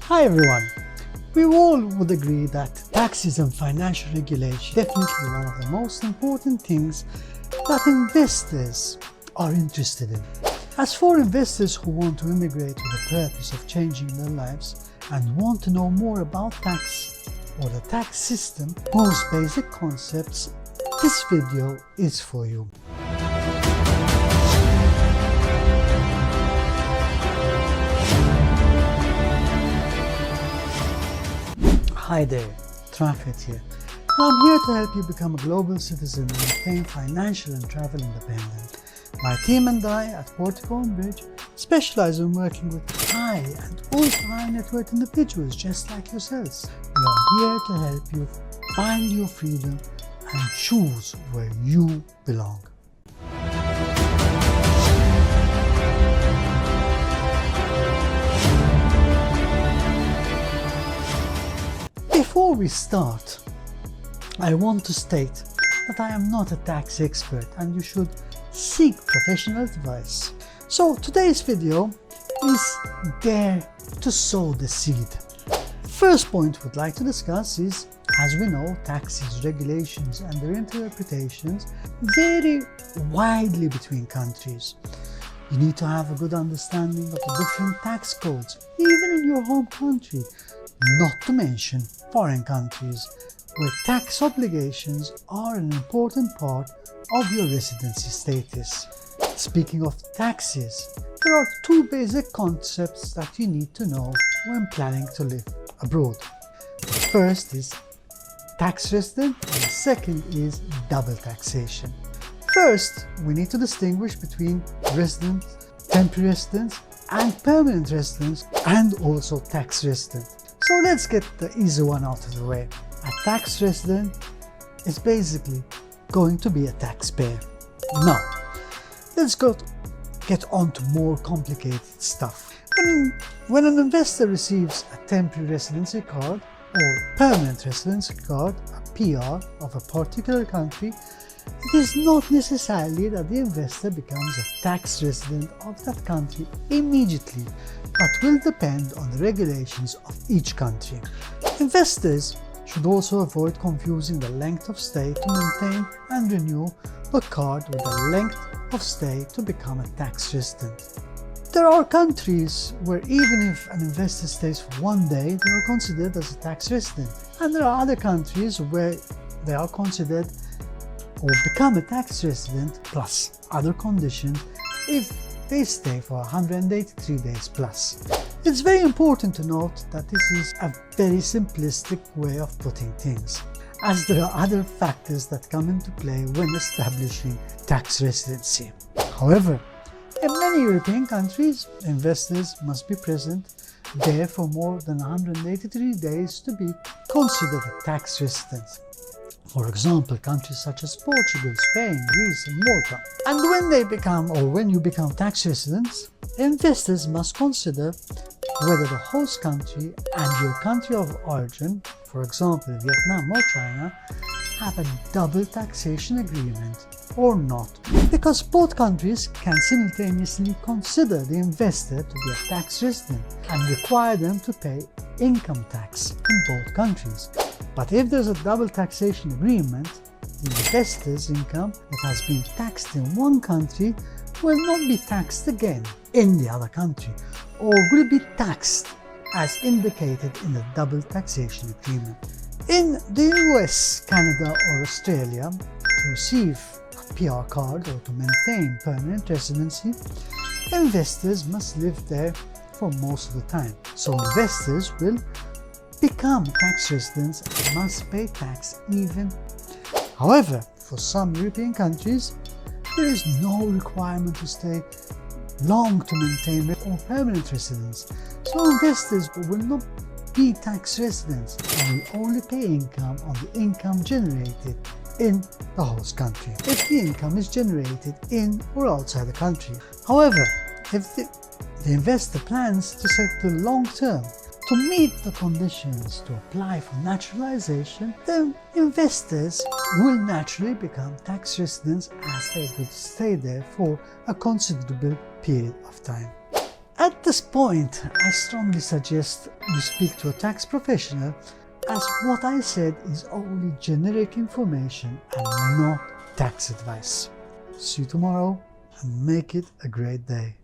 Hi everyone! We all would agree that taxes and financial regulation are definitely one of the most important things that investors are interested in. As for investors who want to immigrate with the purpose of changing their lives and want to know more about tax or the tax system, most basic concepts, this video is for you. Hi there, Trafford here. I'm here to help you become a global citizen and attain financial and travel independence. My team and I at Portico & Bridge specialize in working with high and ultra-high net worth individuals just like yourselves. We are here to help you find your freedom and choose where you belong. Before we start, I want to state that I am not a tax expert and you should seek professional advice. So today's video is there to sow the seed. First point we'd like to discuss is, as we know, taxes, regulations and their interpretations vary widely between countries. You need to have a good understanding of the different tax codes, even in your home country, not to mention foreign countries where tax obligations are an important part of your residency status. Speaking of taxes, there are two basic concepts that you need to know when planning to live abroad. The first is tax resident and the second is double taxation. First, we need to distinguish between residents, temporary residents and permanent residents, and also tax resident. So let's get the easy one out of the way. A tax resident is basically going to be a taxpayer. Now, let's get on to more complicated stuff. When an investor receives a temporary residency card or permanent residency card, a PR of a particular country, it is not necessarily that the investor becomes a tax resident of that country immediately, but will depend on the regulations of each country. Investors should also avoid confusing the length of stay to maintain and renew the card with the length of stay to become a tax resident. There are countries where even if an investor stays for 1 day, they are considered as a tax resident, and there are other countries where they are considered or become a tax resident plus other conditions if they stay for 183 days plus. It's very important to note that this is a very simplistic way of putting things, as there are other factors that come into play when establishing tax residency. However, in many European countries, investors must be present there for more than 183 days to be considered a tax resident. For example, countries such as Portugal, Spain, Greece and Malta. And when you become tax residents, investors must consider whether the host country and your country of origin, for example Vietnam or China, have a double taxation agreement or not, because both countries can simultaneously consider the investor to be a tax resident and require them to pay income tax in both countries. But if there's a double taxation agreement, the investor's income that has been taxed in one country will not be taxed again in the other country, or will be taxed as indicated in the double taxation agreement. In the US, Canada or Australia, to receive a PR card or to maintain permanent residency, investors must live there for most of the time. So investors will become tax residents and must pay tax even. However, for some European countries, there is no requirement to stay long to maintain or permanent residence. So investors will not be tax residents and will only pay income on the income generated in the host country, if the income is generated in or outside the country. However, if the investor plans to settle long term to meet the conditions to apply for naturalization, then investors will naturally become tax residents as they would stay there for a considerable period of time. At this point, I strongly suggest you speak to a tax professional, as what I said is only generic information and not tax advice. See you tomorrow and make it a great day.